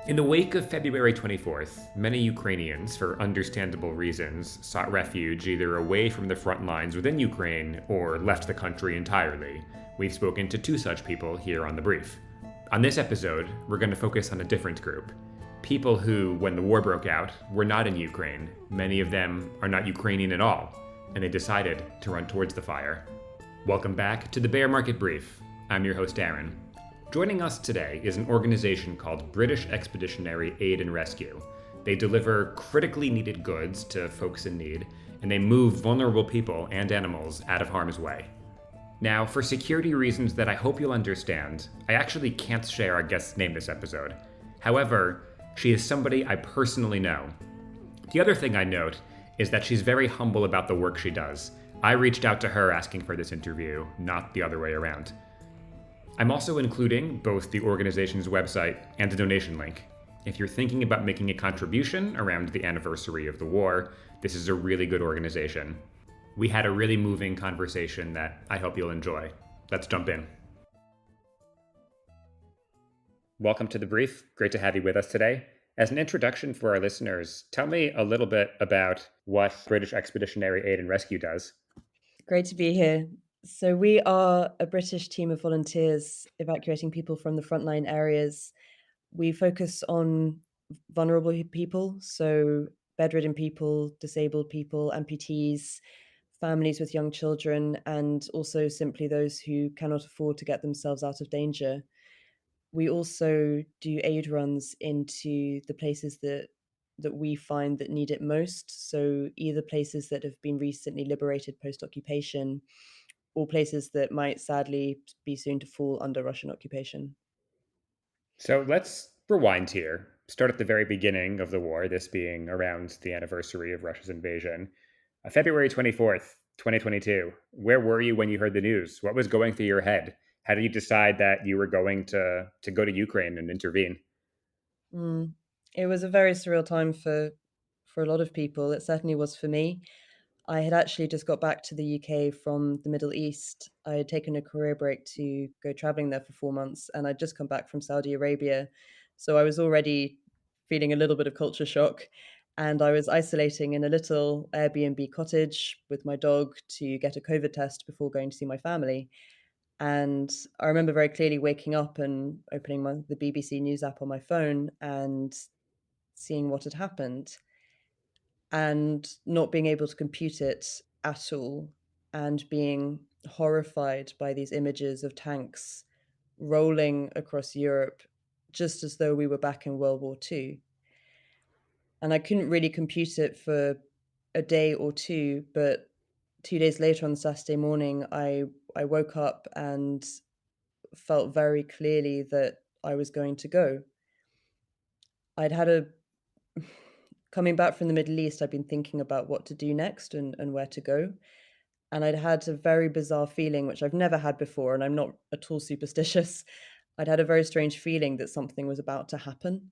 In the wake of February 24th, many Ukrainians, for understandable reasons, sought refuge either away from the front lines within Ukraine or left the country entirely. We've spoken to two such people here on The Brief. On this episode, we're going to focus on a different group. People who, when the war broke out, were not in Ukraine. Many of them are not Ukrainian at all, and they decided to run towards the fire. Welcome back to the Bear Market Brief. I'm your host, Aaron. Joining us today is an organization called British Expeditionary Aid and Rescue. They deliver critically needed goods to folks in need, and they move vulnerable people and animals out of harm's way. Now, for security reasons that I hope you'll understand, I actually can't share our guest's name this episode. However, she is somebody I personally know. The other thing I note is that she's very humble about the work she does. I reached out to her asking for this interview, not the other way around. I'm also including both the organization's website and a donation link. If you're thinking about making a contribution around the anniversary of the war, this is a really good organization. We had a really moving conversation that I hope you'll enjoy. Let's jump in. Welcome to The Brief. Great to have you with us today. As an introduction for our listeners, tell me a little bit about what British Expeditionary Aid and Rescue does. Great to be here. So we are a British team of volunteers evacuating people from the frontline areas. We focus on vulnerable people, so bedridden people, disabled people, amputees, families with young children, and also simply those who cannot afford to get themselves out of danger. We also do aid runs into the places that we find that need it most. So either places that have been recently liberated post-occupation or places that might sadly be soon to fall under Russian occupation. So let's rewind here. Start at the very beginning of the war, this being around the anniversary of Russia's invasion. February 24th, 2022. Where were you when you heard the news? What was going through your head? How did you decide that you were going to go to Ukraine and intervene? It was a very surreal time for a lot of people. It certainly was for me. I had actually just got back to the UK from the Middle East. I had taken a career break to go traveling there for 4 months, and I'd just come back from Saudi Arabia. So I was already feeling a little bit of culture shock. And I was isolating in a little Airbnb cottage with my dog to get a COVID test before going to see my family. And I remember very clearly waking up and opening the BBC News app on my phone and seeing what had happened and not being able to compute it at all and being horrified by these images of tanks rolling across Europe just as though we were back in World War II. And I couldn't really compute it for a day or two, but 2 days later on Saturday morning, I woke up and felt very clearly that I was going to go. I'd had a coming back from the Middle East, I'd been thinking about what to do next and where to go. And I'd had a very bizarre feeling, which I've never had before, and I'm not at all superstitious. I'd had a very strange feeling that something was about to happen,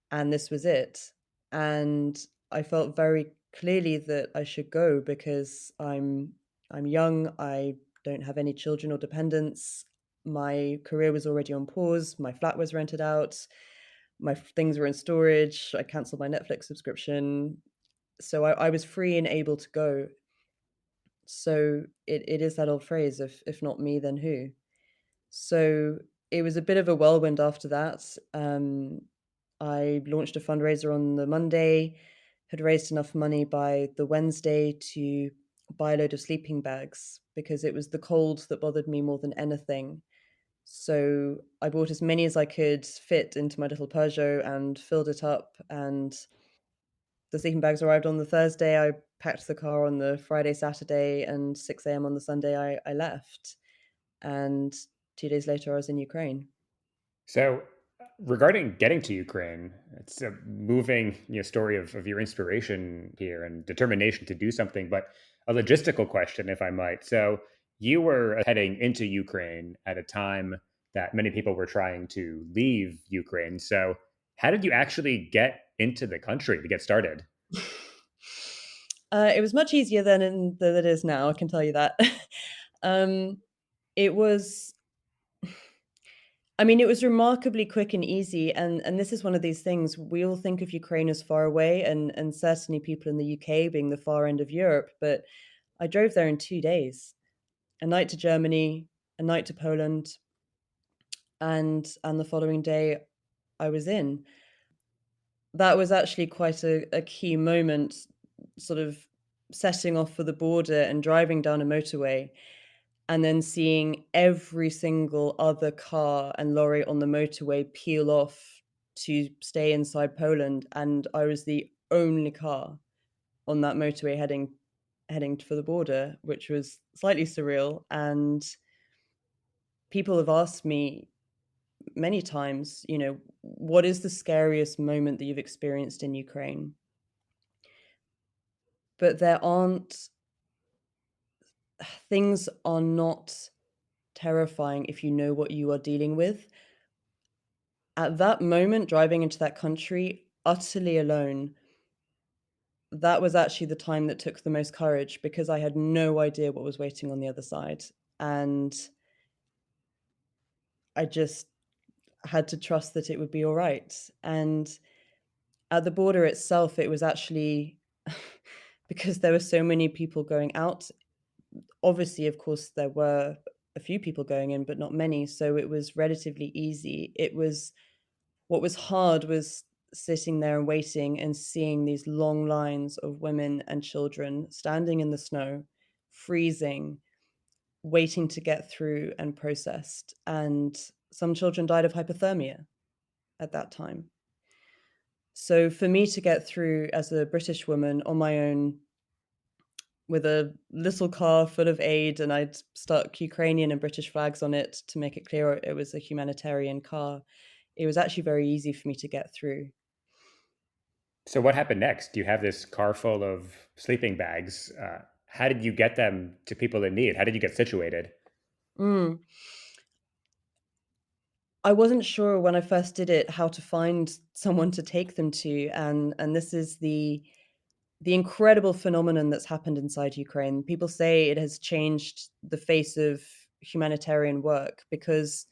and this was it. And I felt very clearly that I should go because I'm young, I don't have any children or dependents. My career was already on pause, my flat was rented out, my things were in storage, I canceled my Netflix subscription. So I was free and able to go. So it is that old phrase, if not me, then who? So it was a bit of a whirlwind after that. I launched a fundraiser on the Monday, had raised enough money by the Wednesday to buy a load of sleeping bags because it was the cold that bothered me more than anything. So I bought as many as I could fit into my little Peugeot and filled it up. And the sleeping bags arrived on the Thursday. I packed the car on the Friday, Saturday, and 6 a.m. on the Sunday I left. And 2 days later, I was in Ukraine. So, regarding getting to Ukraine, it's a moving story of your inspiration here and determination to do something, but a logistical question, if I might. So, you were heading into Ukraine at a time that many people were trying to leave Ukraine. So, how did you actually get into the country to get started? It was much easier than it is now, I can tell you that. Um, it was I mean, it was remarkably quick and easy, and this is one of these things, we all think of Ukraine as far away, and certainly people in the UK being the far end of Europe, but I drove there in 2 days. A night to Germany, a night to Poland, and the following day I was in. That was actually quite a key moment, sort of setting off for the border and driving down a motorway, and then seeing every single other car and lorry on the motorway peel off to stay inside Poland, and I was the only car on that motorway heading for the border, which was slightly surreal, and people have asked me many times, "What is the scariest moment that you've experienced in Ukraine?" But there aren't things are not terrifying if you know what you are dealing with. At that moment, driving into that country utterly alone, that was actually the time that took the most courage because I had no idea what was waiting on the other side. And I just had to trust that it would be all right. And at the border itself, it was actually because there were so many people going out. Obviously, of course, there were a few people going in, but not many. So it was relatively easy. What was hard was sitting there and waiting and seeing these long lines of women and children standing in the snow, freezing, waiting to get through and processed. And some children died of hypothermia at that time. So for me to get through as a British woman on my own with a little car full of aid, and I'd stuck Ukrainian and British flags on it to make it clear it was a humanitarian car. It was actually very easy for me to get through. So what happened next? You have this car full of sleeping bags. How did you get them to people in need? How did you get situated? Mm. I wasn't sure when I first did it how to find someone to take them to, and this is the incredible phenomenon that's happened inside Ukraine. People say it has changed the face of humanitarian work because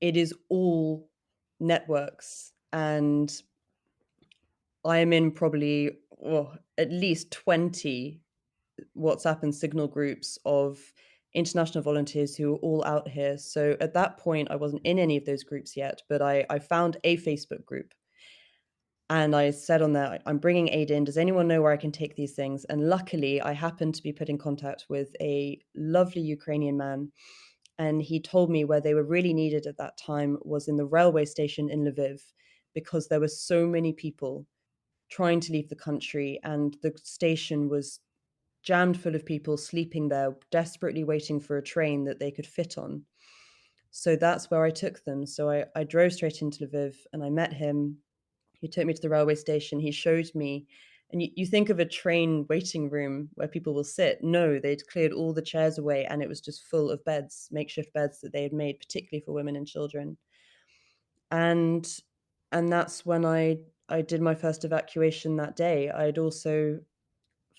it is all networks, and I am in probably, at least 20 WhatsApp and Signal groups of international volunteers who are all out here. So at that point, I wasn't in any of those groups yet, but I found a Facebook group and I said on there, I'm bringing aid in. Does anyone know where I can take these things? And luckily, I happened to be put in contact with a lovely Ukrainian man. And he told me where they were really needed at that time was in the railway station in Lviv, because there were so many people trying to leave the country and the station was jammed full of people sleeping there, desperately waiting for a train that they could fit on. So that's where I took them. So I drove straight into Lviv and I met him. He took me to the railway station. He showed me, and you think of a train waiting room where people will sit. No, they'd cleared all the chairs away and it was just full of beds, makeshift beds that they had made, particularly for women and children. And and that's when I did my first evacuation that day. I'd also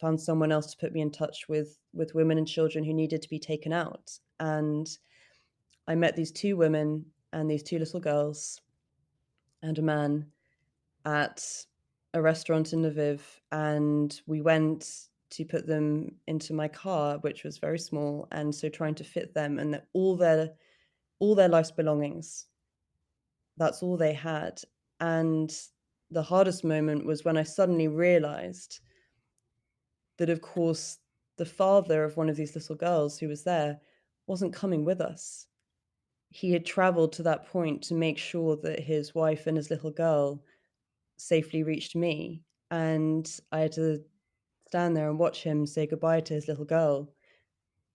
found someone else to put me in touch with women and children who needed to be taken out. And I met these two women and these two little girls and a man at a restaurant in Lviv, and we went to put them into my car, which was very small, and so trying to fit them and all their life's belongings. That's all they had. And the hardest moment was when I suddenly realized that, of course, the father of one of these little girls who was there wasn't coming with us. He had traveled to that point to make sure that his wife and his little girl safely reached me. And I had to stand there and watch him say goodbye to his little girl,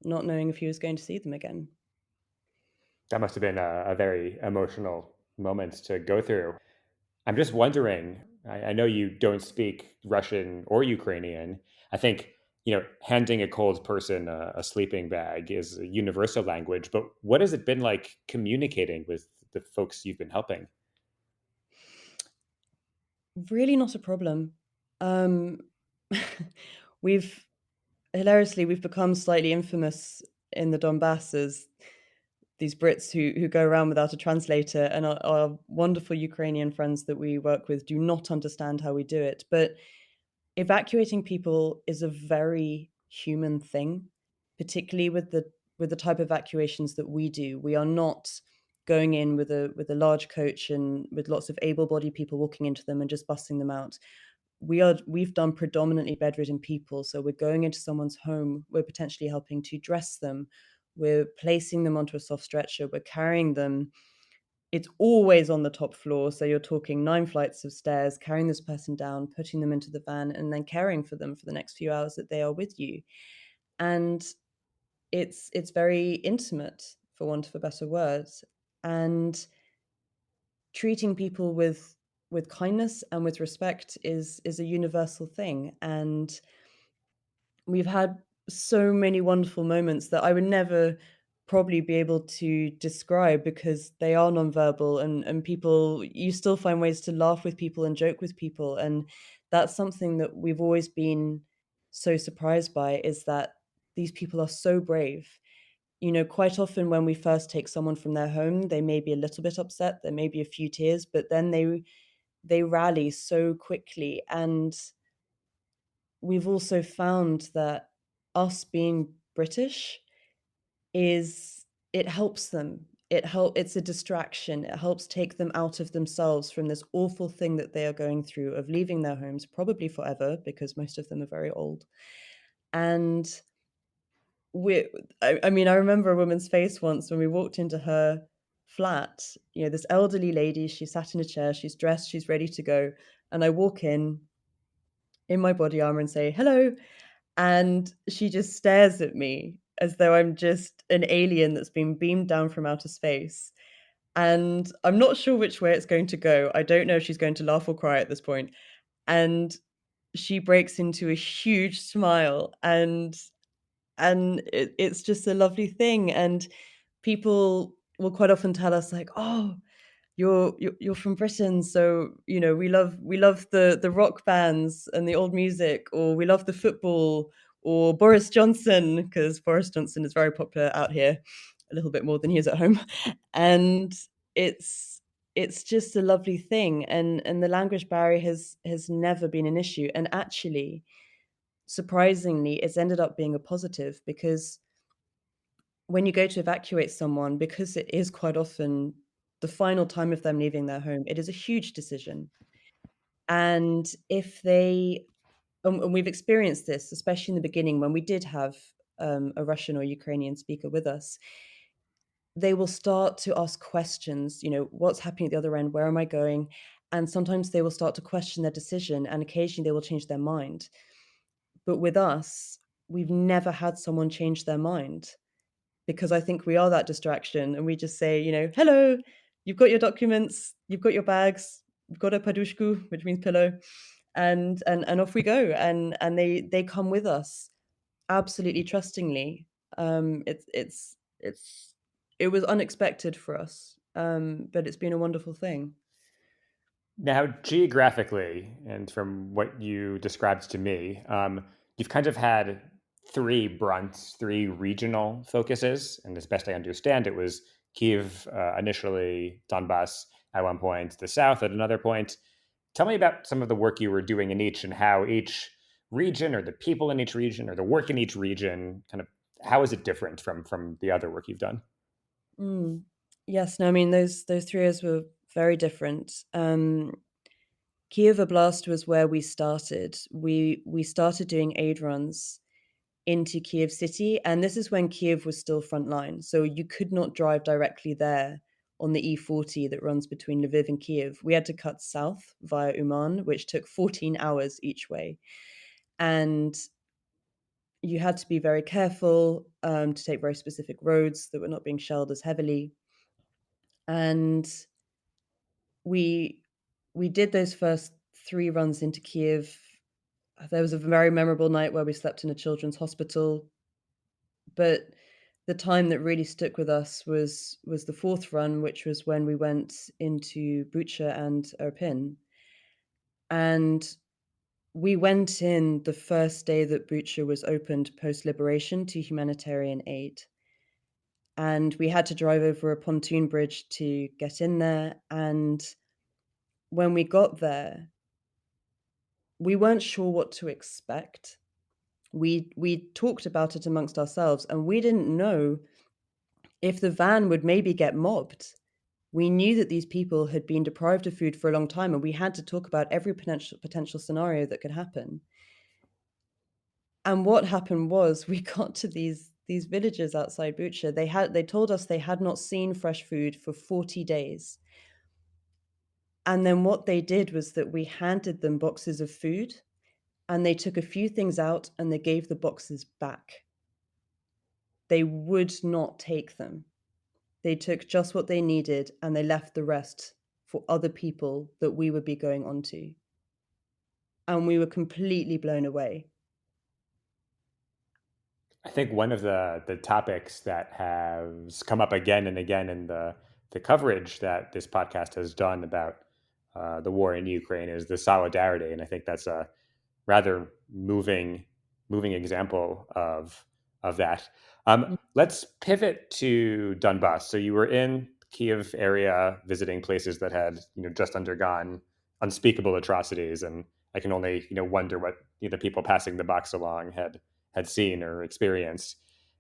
not knowing if he was going to see them again. That must have been a very emotional moment to go through. I'm just wondering, I know you don't speak Russian or Ukrainian. I think, handing a cold person a sleeping bag is a universal language, but what has it been like communicating with the folks you've been helping? Really not a problem. Um, we've hilariously, we've become slightly infamous in the Donbass as these Brits who go around without a translator, and our wonderful Ukrainian friends that we work with do not understand how we do it. But evacuating people is a very human thing, particularly with the type of evacuations that we do. We are not going in with a large coach and with lots of able-bodied people walking into them and just busting them out. We've done predominantly bedridden people, so we're going into someone's home, we're potentially helping to dress them, we're placing them onto a soft stretcher, we're carrying them. It's always on the top floor, so you're talking 9 flights of stairs, carrying this person down, putting them into the van, and then caring for them for the next few hours that they are with you. And it's very intimate, for want of a better word, and treating people with kindness and with respect is a universal thing. And we've had so many wonderful moments that I would never probably be able to describe because they are nonverbal, and people, you still find ways to laugh with people and joke with people, and that's something that we've always been so surprised by, is that these people are so brave. You know, quite often when we first take someone from their home, they may be a little bit upset, there may be a few tears, but then they rally so quickly. And we've also found that us being British is, it helps them. It's a distraction. It helps take them out of themselves from this awful thing that they are going through of leaving their homes, probably forever, because most of them are very old. And we I mean, I remember a woman's face once when we walked into her flat. You know, this elderly lady, she sat in a chair, she's dressed, she's ready to go, and I walk in my body armor and say, "Hello," and she just stares at me as though I'm just an alien that's been beamed down from outer space, and I'm not sure which way it's going to go. I don't know if she's going to laugh or cry at this point, and she breaks into a huge smile, and it's just a lovely thing. And people will quite often tell us like, "Oh, you're from Britain, so, you know, we love the rock bands and the old music, or we love the football, or Boris Johnson, because Boris Johnson is very popular out here, a little bit more than he is at home." And it's it's just a lovely thing, and the language barrier has never been an issue, and actually, surprisingly, it's ended up being a positive, because when you go to evacuate someone, because it is quite often the final time of them leaving their home, it is a huge decision. And if they and we've experienced this, especially in the beginning when we did have, a Russian or Ukrainian speaker with us, they will start to ask questions, you know, "What's happening at the other end? Where am I going?" And sometimes they will start to question their decision, and occasionally they will change their mind. But with us, we've never had someone change their mind, because I think we are that distraction, and we just say, you know, "Hello, you've got your documents, you've got your bags, you've got a padushku," which means pillow, and off we go, and they come with us absolutely trustingly. It's it was unexpected for us, but it's been a wonderful thing. Now, geographically, and from what you described to me, you've kind of had three regional focuses. And as best I understand, it was Kiev initially, Donbass at one point, the south at another point. Tell me about some of the work you were doing in each and how each region or the people in each region or the work in each region kind of how is it different from the other work you've done? Mm. Yes, no, I mean, those 3 years were very different. Kiev Oblast was where we started. We started doing aid runs into Kiev city, and this is when Kiev was still frontline, so you could not drive directly there on the E40 that runs between Lviv and Kiev. We had to cut south via Uman, which took 14 hours each way, and you had to be very careful, to take very specific roads that were not being shelled as heavily. And we we did those first 3 runs into Kiev. There was a very memorable night where we slept in a children's hospital, but the time that really stuck with us was the 4th run, which was when we went into Bucha and Irpin. And we went in the first day that Bucha was opened post-liberation to humanitarian aid. and we had to drive over a pontoon bridge to get in there. And when we got there, we weren't sure what to expect. We talked about it amongst ourselves, and we didn't know if the van would maybe get mobbed. We knew that these people had been deprived of food for a long time, and we had to talk about every potential scenario that could happen. And what happened was we got to these villages outside Bucha. They told us they had not seen fresh food for 40 days. And then what they did was that we handed them boxes of food, and they took a few things out and they gave the boxes back. They would not take them. They took just what they needed and they left the rest for other people that we would be going on to. And we were completely blown away. I think one of the topics that has come up again and again in the coverage that this podcast has done about the war in Ukraine is the solidarity, and I think that's a rather moving example of that. Let's pivot to Donbass. So you were in Kiev area visiting places that had just undergone unspeakable atrocities, and I can only wonder what the people passing the box along had seen or experienced.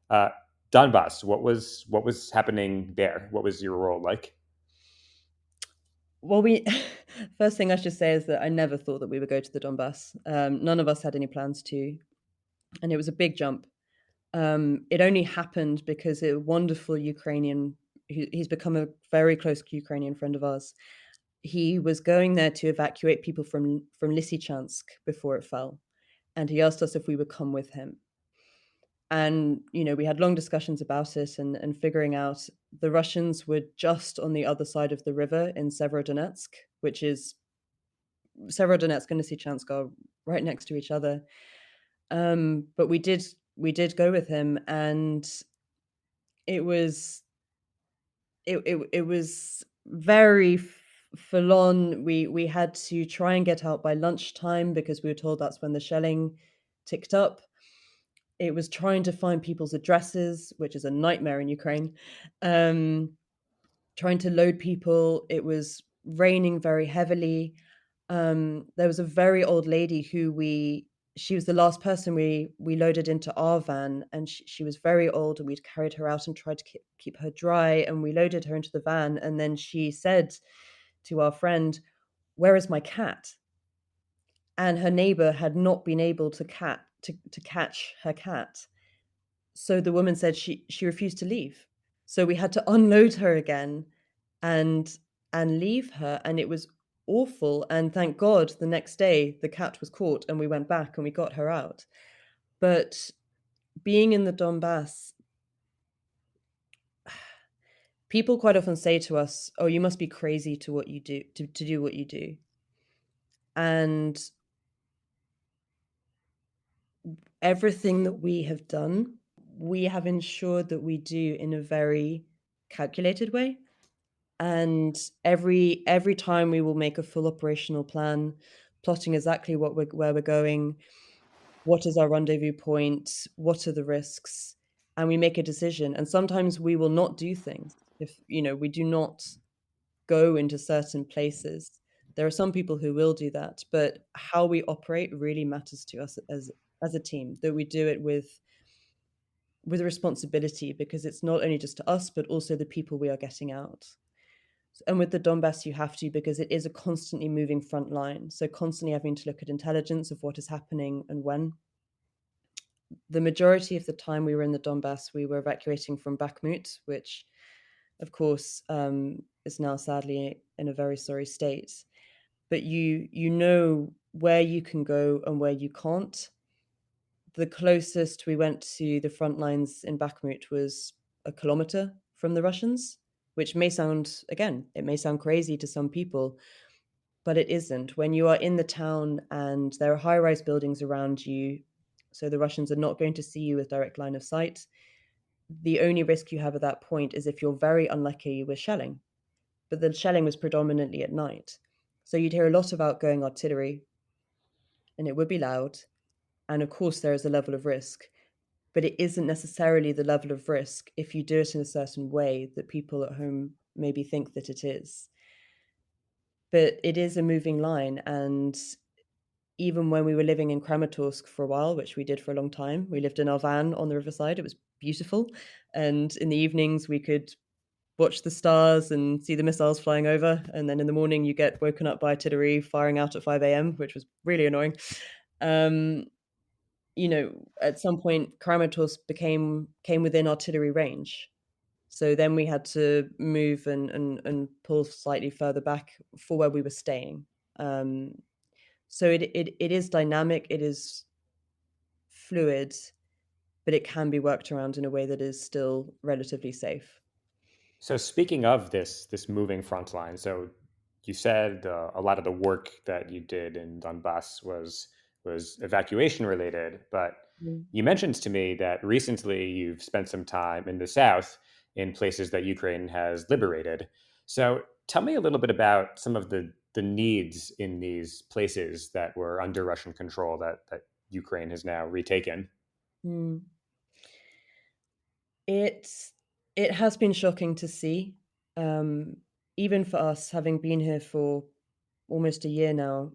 Uh, Donbass, what was happening there? What was your role like? Well, first thing I should say is that I never thought that we would go to the Donbass. None of us had any plans to, and it was a big jump. It only happened because a wonderful Ukrainian, he's become a very close Ukrainian friend of ours. He was going there to evacuate people from Lysychansk before it fell, and he asked us if we would come with him. And we had long discussions about it and figuring out the Russians were just on the other side of the river in Severodonetsk, which is Severodonetsk and Lysychansk are right next to each other. But we did go with him, and it was it was very full on. We had to try and get out by lunchtime because we were told that's when the shelling ticked up. It was trying to find people's addresses, which is a nightmare in Ukraine. Um, Trying to load people. It was raining very heavily. There was a very old lady who she was the last person we loaded into our van, and she was very old, and we'd carried her out and tried to keep her dry, and we loaded her into the van, and then she said to our friend, "Where is my cat?" And her neighbor had not been able to catch her cat. So the woman said she refused to leave. So we had to unload her again and leave her, and it was awful. And thank God the next day the cat was caught and we went back and we got her out. But being in the Donbass, people quite often say to us, "Oh, you must be crazy to what you do to do what you do." And everything that we have done, we have ensured that we do in a very calculated way. And every time we will make a full operational plan, plotting exactly where we're going, what is our rendezvous point, what are the risks, and we make a decision. And sometimes we will not do things if we do not go into certain places. There are some people who will do that, but how we operate really matters to us as a team, that we do it with responsibility, because it's not only just to us but also the people we are getting out. And with the Donbass, you have to, because it is a constantly moving front line. So constantly having to look at intelligence of what is happening and when. The majority of the time we were in the Donbass, we were evacuating from Bakhmut, which, of course, is now sadly in a very sorry state. But you know where you can go and where you can't. The closest we went to the front lines in Bakhmut was a kilometer from the Russians, which may sound, again, it may sound crazy to some people, but it isn't. When you are in the town and there are high-rise buildings around you, so the Russians are not going to see you with direct line of sight, the only risk you have at that point is if you're very unlucky with shelling. But the shelling was predominantly at night. So you'd hear a lot of outgoing artillery, and it would be loud. And of course, there is a level of risk. but it isn't necessarily the level of risk if you do it in a certain way that people at home maybe think that it is. But it is a moving line, and even when we were living in Kramatorsk for a while, which we did for a long time, we lived in our van on the riverside. It was beautiful, and in the evenings we could watch the stars and see the missiles flying over, and then in the morning you get woken up by artillery firing out at 5 a.m., which was really annoying. Um, at some point, Kramatorsk came within artillery range. So then we had to move and pull slightly further back for where we were staying. Um, so it is dynamic, it is fluid, but it can be worked around in a way that is still relatively safe. So speaking of this moving front line, so you said a lot of the work that you did in Donbass was evacuation related, but Mm. you mentioned to me that recently you've spent some time in the south in places that Ukraine has liberated. So tell me a little bit about some of the needs in these places that were under Russian control that Ukraine has now retaken. Mm. It's it has been shocking to see, um, even for us, having been here for almost a year now.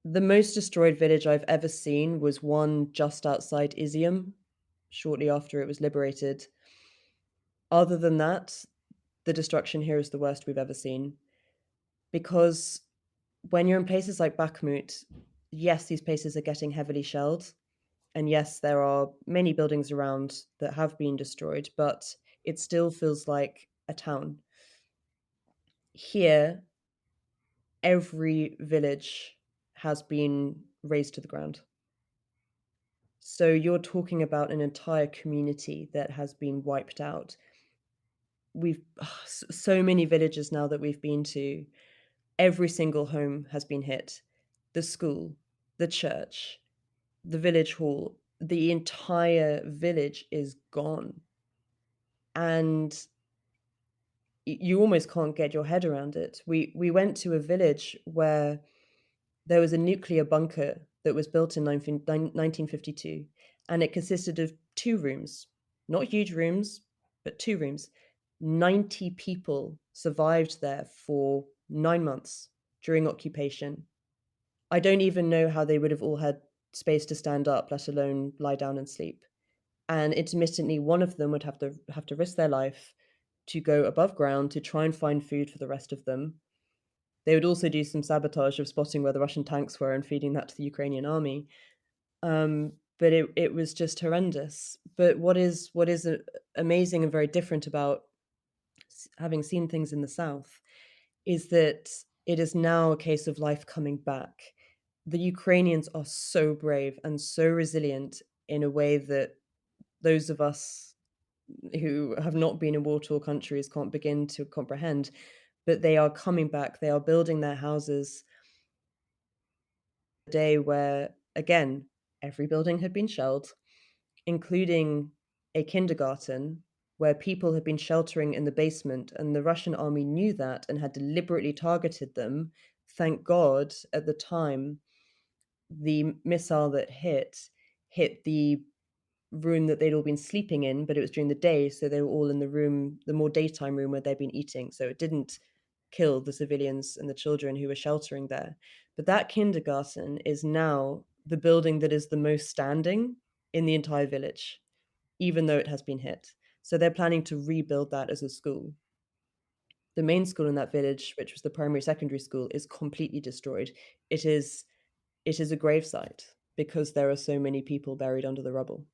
The most destroyed village I've ever seen was one just outside Izium, shortly after it was liberated. Other than that, the destruction here is the worst we've ever seen. Because when you're in places like Bakhmut, yes, these places are getting heavily shelled. And yes, there are many buildings around that have been destroyed, but it still feels like a town. Here, every village has been razed to the ground. So you're talking about an entire community that has been wiped out. We've so many villages now that we've been to. Every single home has been hit. The school, the church, the village hall, the entire village is gone. And you almost can't get your head around it. We went to a village where there was a nuclear bunker that was built in 1952, and it consisted of 2 rooms, not huge rooms, but 2 rooms. 90 people survived there for 9 months during occupation. I don't even know how they would have all had space to stand up, let alone lie down and sleep. And intermittently, one of them would have to risk their life to go above ground to try and find food for the rest of them. They would also do some sabotage of spotting where the Russian tanks were and feeding that to the Ukrainian army. But it was just horrendous. But what is amazing and very different about having seen things in the south is that it is now a case of life coming back. The Ukrainians are so brave and so resilient in a way that those of us who have not been in war-torn countries can't begin to comprehend. But they are coming back. They are building their houses. A day where, again, every building had been shelled, including a kindergarten where people had been sheltering in the basement, and the Russian army knew that and had deliberately targeted them. Thank God, at the time, the missile that hit the room that they'd all been sleeping in, but it was during the day, so they were all in the room, the more daytime room where they'd been eating. So it didn't kill the civilians and the children who were sheltering there. But that kindergarten is now the building that is the most standing in the entire village, even though it has been hit. So they're planning to rebuild that as a school. The main school in that village, which was the primary secondary school, is completely destroyed. It is it is a gravesite because there are so many people buried under the rubble.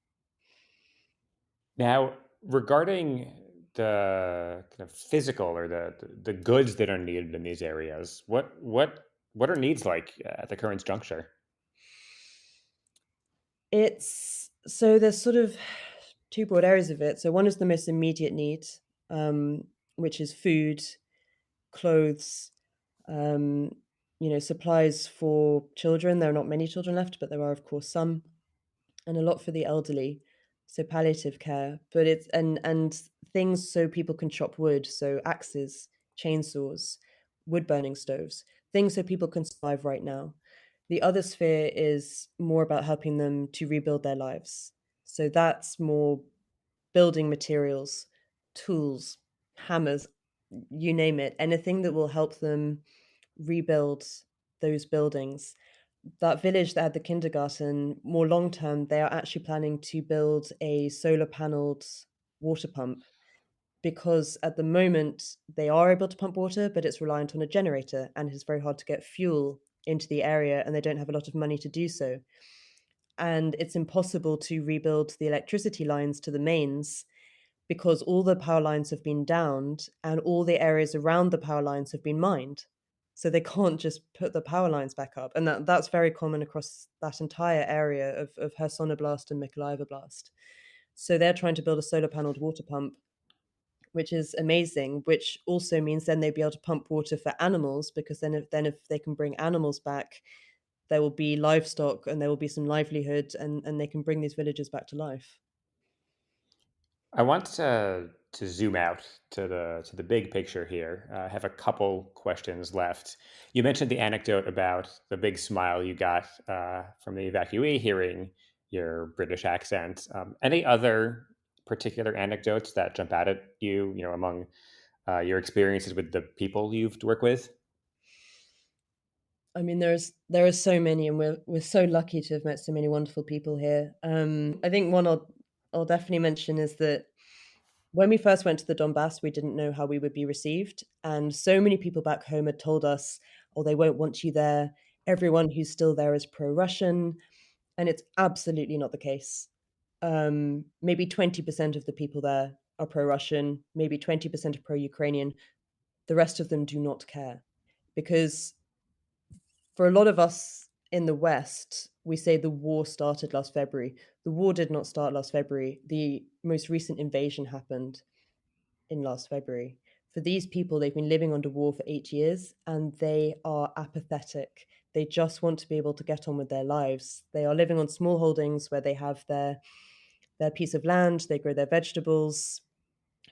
Now, regarding the kind of physical or the goods that are needed in these areas, what are needs like at the current juncture? It's so there's sort of 2 broad areas of it. So one is the most immediate need, which is food, clothes, um, supplies for children. There are not many children left, but there are, of course, some, and a lot for the elderly, so palliative care. But it's and things so people can chop wood, so axes, chainsaws, wood burning stoves, things so people can survive right now. The other sphere is more about helping them to rebuild their lives. So that's more building materials, tools, hammers, you name it, anything that will help them rebuild those buildings. That village that had the kindergarten, more long term, they are actually planning to build a solar paneled water pump because at the moment they are able to pump water, but it's reliant on a generator and it's very hard to get fuel into the area and they don't have a lot of money to do so. And it's impossible to rebuild the electricity lines to the mains because all the power lines have been downed and all the areas around the power lines have been mined. So they can't just put the power lines back up. And that's very common across that entire area of Hersonoblast and Mykolaiv. So they're trying to build a solar paneled water pump, which is amazing, which also means then they'd be able to pump water for animals because then if they can bring animals back, there will be livestock and there will be some livelihood and they can bring these villages back to life. I want to zoom out to the big picture here. I have a couple questions left. You mentioned the anecdote about the big smile you got from the evacuee hearing your British accent. Any other particular anecdotes that jump out at you? You know, among your experiences with the people you've worked with. I mean, there are so many, and we're so lucky to have met so many wonderful people here. I think one I'll definitely mention is that when we first went to the Donbass, we didn't know how we would be received, and so many people back home had told us, "Oh, they won't want you there. Everyone who's still there is pro-Russian," and it's absolutely not the case. Maybe 20% of the people there are pro-Russian, maybe 20% are pro-Ukrainian. The rest of them do not care because for a lot of us in the West, we say the war started last February. The war did not start last February. The most recent invasion happened in last February. For these people, they've been living under war for 8 years and they are apathetic. They just want to be able to get on with their lives. They are living on small holdings where they have their piece of land, they grow their vegetables,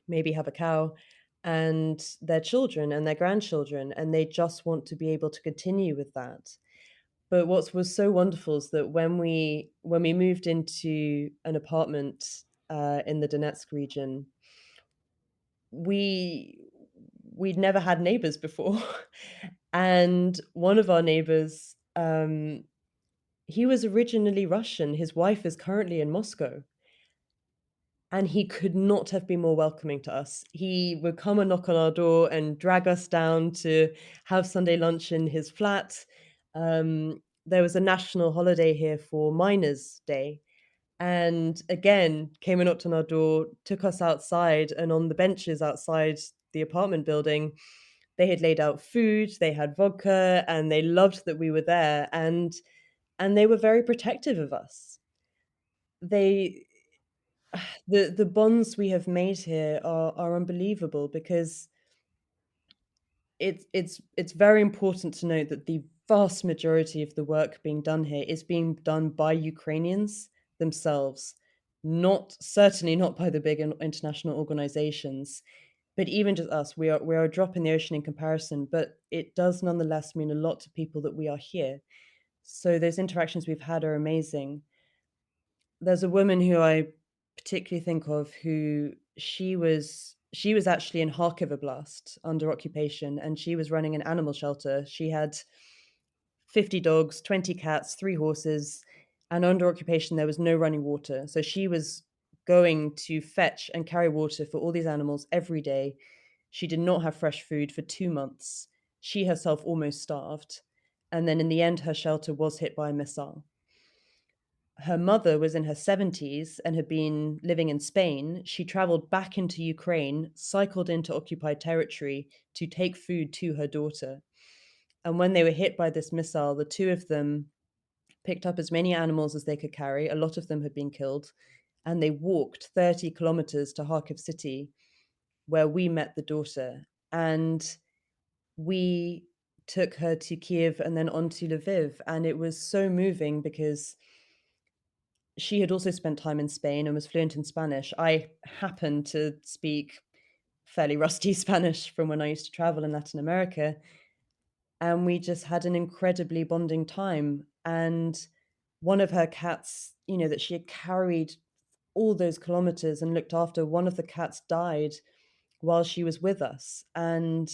maybe have a cow, and their children and their grandchildren, and they just want to be able to continue with that. But what was so wonderful is that when we moved into an apartment, in the Donetsk region, we we'd never had neighbors before. And one of our neighbors, he was originally Russian, his wife is currently in Moscow, and he could not have been more welcoming to us. He would come and knock on our door and drag us down to have Sunday lunch in his flat. There was a national holiday here for Miners' Day, and again, came and knocked on our door, took us outside, and on the benches outside the apartment building, they had laid out food, they had vodka, and they loved that we were there, and they were very protective of us. They the bonds we have made here are unbelievable because it's very important to note that the vast majority of the work being done here is being done by Ukrainians themselves, not certainly not by the big international organizations, but even just us. We are a drop in the ocean in comparison, but it does nonetheless mean a lot to people that we are here. So those interactions we've had are amazing. There's a woman who I particularly think of who she was actually in Kharkiv Oblast under occupation, and she was running an animal shelter. She had 50 dogs, 20 cats, 3 horses, and under occupation, there was no running water. So she was going to fetch and carry water for all these animals every day. She did not have fresh food for 2 months. She herself almost starved, and then in the end, her shelter was hit by a missile. Her mother was in her 70s and had been living in Spain. She traveled back into Ukraine, cycled into occupied territory to take food to her daughter. And when they were hit by this missile, the two of them picked up as many animals as they could carry. A lot of them had been killed. And they walked 30 kilometers to Kharkiv city, where we met the daughter. And we took her to Kiev and then on to Lviv. And it was so moving because she had also spent time in Spain and was fluent in Spanish. I happened to speak fairly rusty Spanish from when I used to travel in Latin America, and we just had an incredibly bonding time. And one of her cats, that she had carried all those kilometers and looked after. One of the cats died while she was with us, and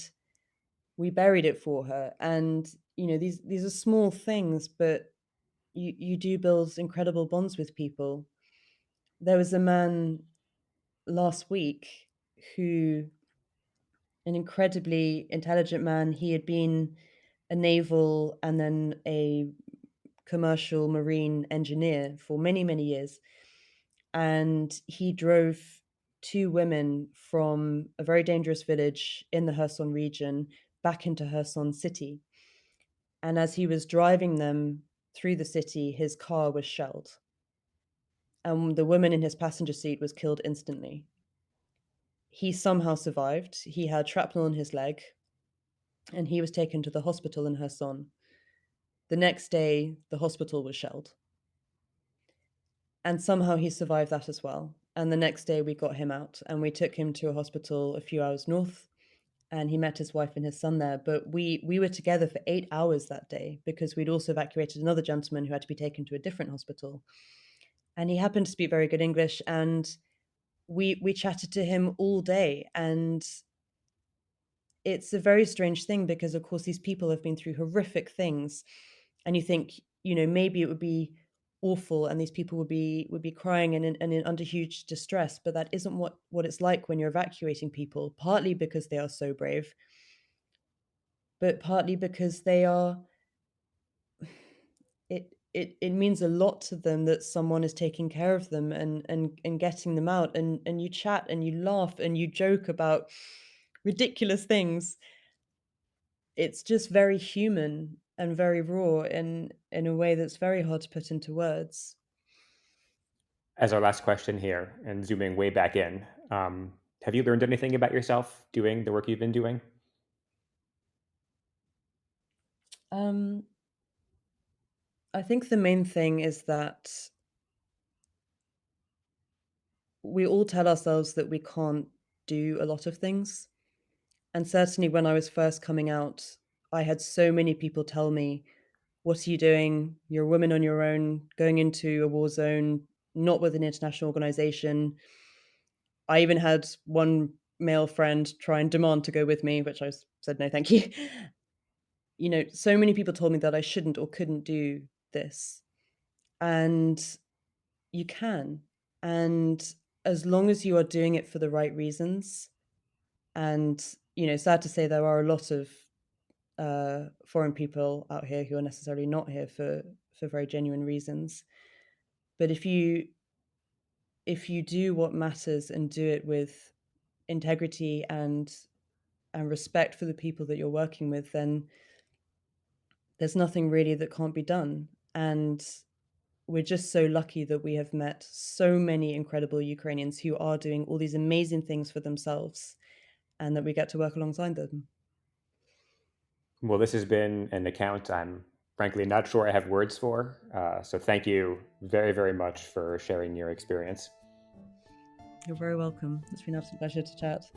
we buried it for her. And these are small things, but you do build incredible bonds with people. There was a man last week who, an incredibly intelligent man, he had been a naval and then a commercial marine engineer for many, many years. And he drove two women from a very dangerous village in the Kherson region back into Kherson city. And as he was driving them through the city, his car was shelled. And the woman in his passenger seat was killed instantly. He somehow survived. He had shrapnel in his leg, and he was taken to the hospital in Kherson. The next day, the hospital was shelled. And somehow he survived that as well. And the next day, we got him out, and we took him to a hospital a few hours north, and he met his wife and his son there. But we were together for 8 hours that day, because we'd also evacuated another gentleman who had to be taken to a different hospital. And he happened to speak very good English, and we chatted to him all day. And it's a very strange thing, because of course these people have been through horrific things, and you think, maybe it would be awful and these people would be crying and under huge distress, but that isn't what it's like when you're evacuating people, partly because they are so brave, but partly because they are it means a lot to them that someone is taking care of them and getting them out, and you chat and you laugh and you joke about ridiculous things. It's just very human and very raw in a way that's very hard to put into words. As our last question here, and zooming way back in, have you learned anything about yourself doing the work you've been doing? I think the main thing is that we all tell ourselves that we can't do a lot of things. And certainly when I was first coming out, I had so many people tell me, "What are you doing? You're a woman on your own, going into a war zone, not with an international organization." I even had one male friend try and demand to go with me, which I said, "No, thank you." So many people told me that I shouldn't or couldn't do this. And you can. And as long as you are doing it for the right reasons, and, sad to say, there are a lot of foreign people out here who are necessarily not here for very genuine reasons. But if you do what matters and do it with integrity and respect for the people that you're working with, then there's nothing really that can't be done. And we're just so lucky that we have met so many incredible Ukrainians who are doing all these amazing things for themselves, and that we get to work alongside them. Well, this has been an account I'm frankly not sure I have words for. So thank you very, very much for sharing your experience. You're very welcome. It's been an absolute pleasure to chat.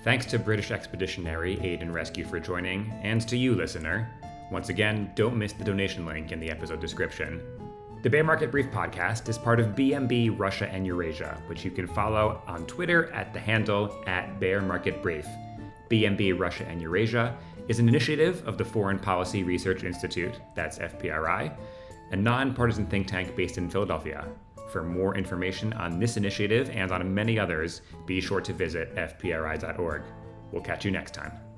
Thanks to British Expeditionary Aid and Rescue for joining, and to you, listener. Once again, don't miss the donation link in the episode description. The Bear Market Brief podcast is part of BMB Russia and Eurasia, which you can follow on Twitter at the handle @BearMarketBrief. BMB Russia and Eurasia is an initiative of the Foreign Policy Research Institute, that's FPRI, a nonpartisan think tank based in Philadelphia. For more information on this initiative and on many others, be sure to visit fpri.org. We'll catch you next time.